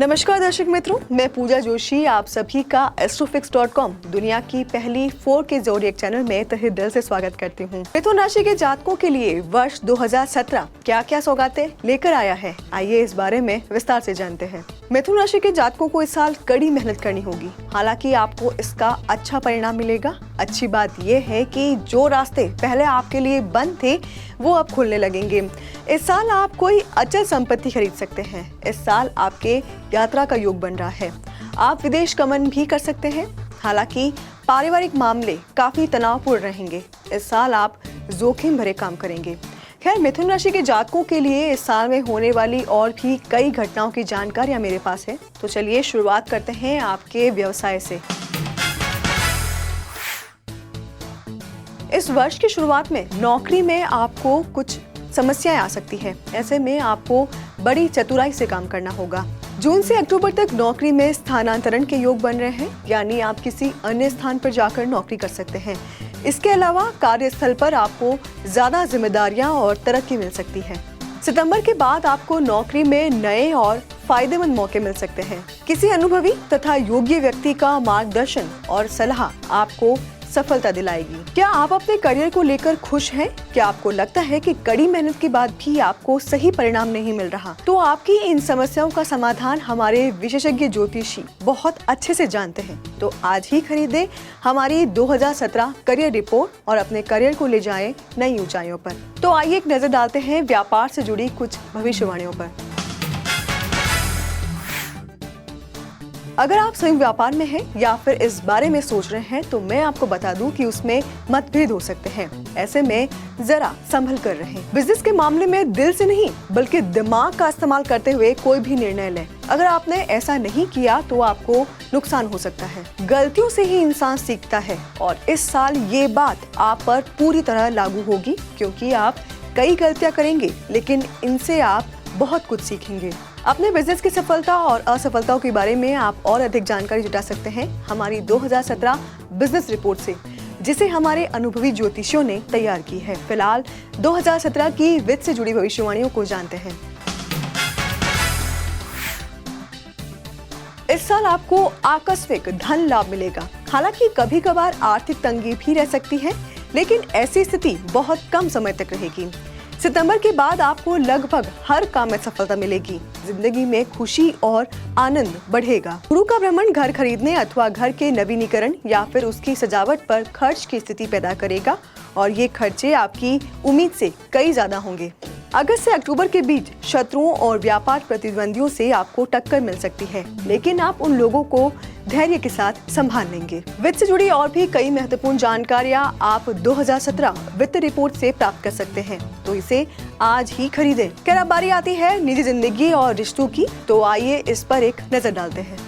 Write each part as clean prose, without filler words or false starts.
नमस्कार दर्शक मित्रों, मैं पूजा जोशी आप सभी का astrofix.com दुनिया की पहली 4K ज़ोडिएक चैनल में तहे दिल से स्वागत करती हूँ। मिथुन राशि के जातकों के लिए वर्ष 2017 क्या क्या सौगातें लेकर आया है, आइए इस बारे में विस्तार से जानते हैं। मिथुन राशि के जातकों को इस साल कड़ी मेहनत करनी होगी, हालांकि आपको इसका अच्छा परिणाम मिलेगा। अच्छी बात यह है कि जो रास्ते पहले आपके लिए बंद थे वो अब खुलने लगेंगे। इस साल आप कोई अचल संपत्ति खरीद सकते हैं। इस साल आपके यात्रा का योग बन रहा है। आप विदेश गमन भी कर सकते हैं। हालांकि पारिवारिक मामले काफी तनावपूर्ण रहेंगे। इस साल आप जोखिम भरे काम करेंगे। खैर, मिथुन राशि के जातकों के लिए इस साल में होने वाली और भी कई घटनाओं की जानकारियां मेरे पास है, तो चलिए शुरुआत करते हैं आपके व्यवसाय से। इस वर्ष की शुरुआत में नौकरी में आपको कुछ समस्याएं आ सकती है। ऐसे में आपको बड़ी चतुराई से काम करना होगा। जून से अक्टूबर तक नौकरी में स्थानांतरण के योग बन रहे हैं, यानी आप किसी अन्य स्थान पर जाकर नौकरी कर सकते हैं। इसके अलावा कार्यस्थल पर आपको ज्यादा जिम्मेदारियां और तरक्की मिल सकती है। सितंबर के बाद आपको नौकरी में नए और फायदेमंद मौके मिल सकते हैं। किसी अनुभवी तथा योग्य व्यक्ति का मार्गदर्शन और सलाह आपको सफलता दिलाएगी। क्या आप अपने करियर को लेकर खुश हैं? क्या आपको लगता है कि कड़ी मेहनत के बाद भी आपको सही परिणाम नहीं मिल रहा? तो आपकी इन समस्याओं का समाधान हमारे विशेषज्ञ ज्योतिषी बहुत अच्छे से जानते हैं। तो आज ही खरीदें हमारी 2017 करियर रिपोर्ट और अपने करियर को ले जाएं नई ऊंचाइयों पर। तो आइए एक नजर डालते हैं व्यापार से जुड़ी कुछ भविष्यवाणियों पर। अगर आप स्वयं व्यापार में हैं या फिर इस बारे में सोच रहे हैं, तो मैं आपको बता दूं कि उसमें मतभेद हो सकते हैं। ऐसे में जरा संभल कर रहें। बिजनेस के मामले में दिल से नहीं बल्कि दिमाग का इस्तेमाल करते हुए कोई भी निर्णय लें। अगर आपने ऐसा नहीं किया तो आपको नुकसान हो सकता है। गलतियों से ही इंसान सीखता है और इस साल ये बात आप पर पूरी तरह लागू होगी, क्योंकि आप कई गलतियां करेंगे लेकिन इनसे आप बहुत कुछ सीखेंगे। अपने बिजनेस की सफलता और असफलताओं के बारे में आप और अधिक जानकारी जुटा सकते हैं हमारी 2017 बिजनेस रिपोर्ट से, जिसे हमारे अनुभवी ज्योतिषियों ने तैयार की है। फिलहाल 2017 की वित्त से जुड़ी भविष्यवाणियों को जानते हैं। इस साल आपको आकस्मिक धन लाभ मिलेगा। हालांकि कभी कभार आर्थिक तंगी भी रह सकती है, लेकिन ऐसी स्थिति बहुत कम समय तक रहेगी। सितंबर के बाद आपको लगभग हर काम में सफलता मिलेगी। जिंदगी में खुशी और आनंद बढ़ेगा। गुरु का भ्रमण घर खरीदने अथवा घर के नवीनीकरण या फिर उसकी सजावट पर खर्च की स्थिति पैदा करेगा और ये खर्चे आपकी उम्मीद से कई ज्यादा होंगे। अगस्त से अक्टूबर के बीच शत्रुओं और व्यापार प्रतिद्वंदियों से आपको टक्कर मिल सकती है, लेकिन आप उन लोगों को धैर्य के साथ संभाल लेंगे। वित्त से जुड़ी और भी कई महत्वपूर्ण जानकारियां आप 2017 वित्त रिपोर्ट से प्राप्त कर सकते हैं, तो इसे आज ही खरीदें। खैर, अब बारी आती है निजी जिंदगी और रिश्तों की, तो आइए इस पर एक नजर डालते हैं।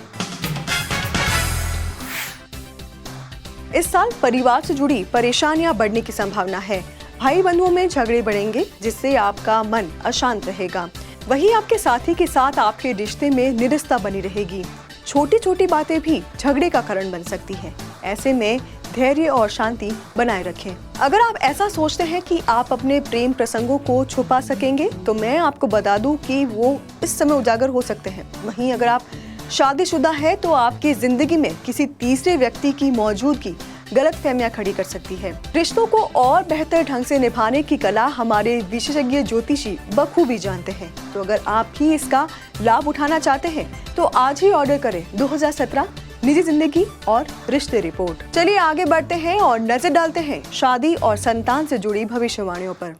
इस साल परिवार से जुड़ी परेशानियां बढ़ने की संभावना है। भाई बंधुओं में झगड़े बढ़ेंगे, जिससे आपका मन अशांत रहेगा। वहीं आपके साथी के साथ आपके रिश्ते में निरस्ता बनी रहेगी। छोटी छोटी बातें भी झगड़े का कारण बन सकती हैं। ऐसे में धैर्य और शांति बनाए रखें। अगर आप ऐसा सोचते हैं कि आप अपने प्रेम प्रसंगों को छुपा सकेंगे, तो मैं आपको बता दूं कि वो इस समय उजागर हो सकते हैं। वहीं अगर आप शादीशुदा है तो आपकी जिंदगी में किसी तीसरे व्यक्ति की मौजूदगी गलतफहमियां खड़ी कर सकती है। रिश्तों को और बेहतर ढंग से निभाने की कला हमारे विशेषज्ञ ज्योतिषी बखूबी जानते हैं। तो अगर आप भी इसका लाभ उठाना चाहते हैं तो आज ही ऑर्डर करें 2017 निजी जिंदगी और रिश्ते रिपोर्ट। चलिए आगे बढ़ते हैं और नजर डालते हैं शादी और संतान से जुड़ी भविष्यवाणियों पर।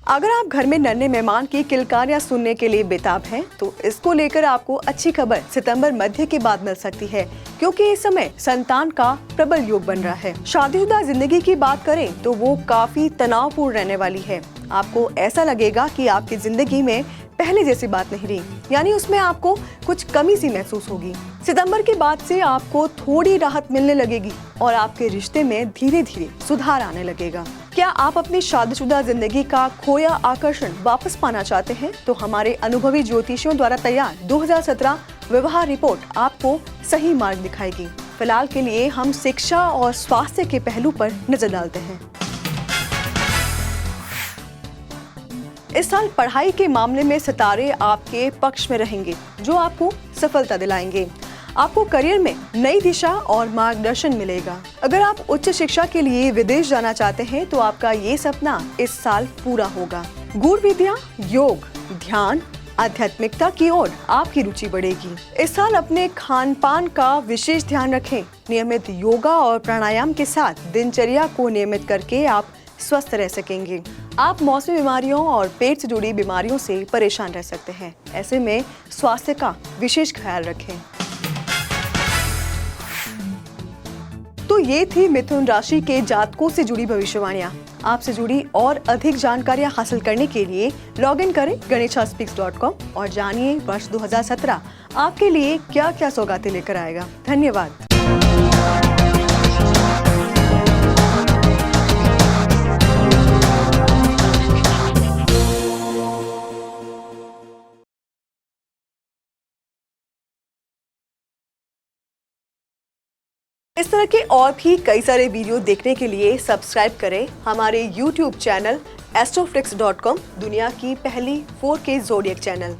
अगर आप घर में नन्हे मेहमान की किलकारियां सुनने के लिए बेताब हैं, तो इसको लेकर आपको अच्छी खबर सितंबर मध्य के बाद मिल सकती है, क्योंकि इस समय संतान का प्रबल योग बन रहा है। शादीशुदा जिंदगी की बात करें तो वो काफी तनावपूर्ण रहने वाली है। आपको ऐसा लगेगा कि आपकी जिंदगी में पहले जैसी बात नहीं रही, यानी उसमें आपको कुछ कमी सी महसूस होगी। सितंबर के बाद से आपको थोड़ी राहत मिलने लगेगी और आपके रिश्ते में धीरे धीरे सुधार आने लगेगा। क्या आप अपनी शादीशुदा जिंदगी का खोया आकर्षण वापस पाना चाहते हैं? तो हमारे अनुभवी ज्योतिषियों द्वारा तैयार 2017 विवाह रिपोर्ट आपको सही मार्ग दिखाएगी। फिलहाल के लिए हम शिक्षा और स्वास्थ्य के पहलू पर नजर डालते हैं। इस साल पढ़ाई के मामले में सितारे आपके पक्ष में रहेंगे, जो आपको सफलता दिलाएंगे। आपको करियर में नई दिशा और मार्गदर्शन मिलेगा। अगर आप उच्च शिक्षा के लिए विदेश जाना चाहते हैं तो आपका ये सपना इस साल पूरा होगा। गूढ़ विद्या, योग, ध्यान, आध्यात्मिकता की ओर आपकी रुचि बढ़ेगी। इस साल अपने खान पान का विशेष ध्यान रखें। नियमित योगा और प्राणायाम के साथ दिनचर्या को नियमित करके आप स्वस्थ रह सकेंगे। आप मौसमी बीमारियों और पेट से जुड़ी बीमारियों से परेशान रह सकते हैं। ऐसे में स्वास्थ्य का विशेष ख्याल रखें। तो ये थी मिथुन राशि के जातकों से जुड़ी भविष्यवाणियां। आपसे जुड़ी और अधिक जानकारियां हासिल करने के लिए लॉग इन करें ganeshaSpeaks.com और जानिए वर्ष 2017 आपके लिए क्या क्या सौगातें लेकर आएगा। धन्यवाद। इस तरह के और भी कई सारे वीडियो देखने के लिए सब्सक्राइब करें हमारे YouTube चैनल astroflix.com, दुनिया की पहली 4K ज़ोडिएक चैनल।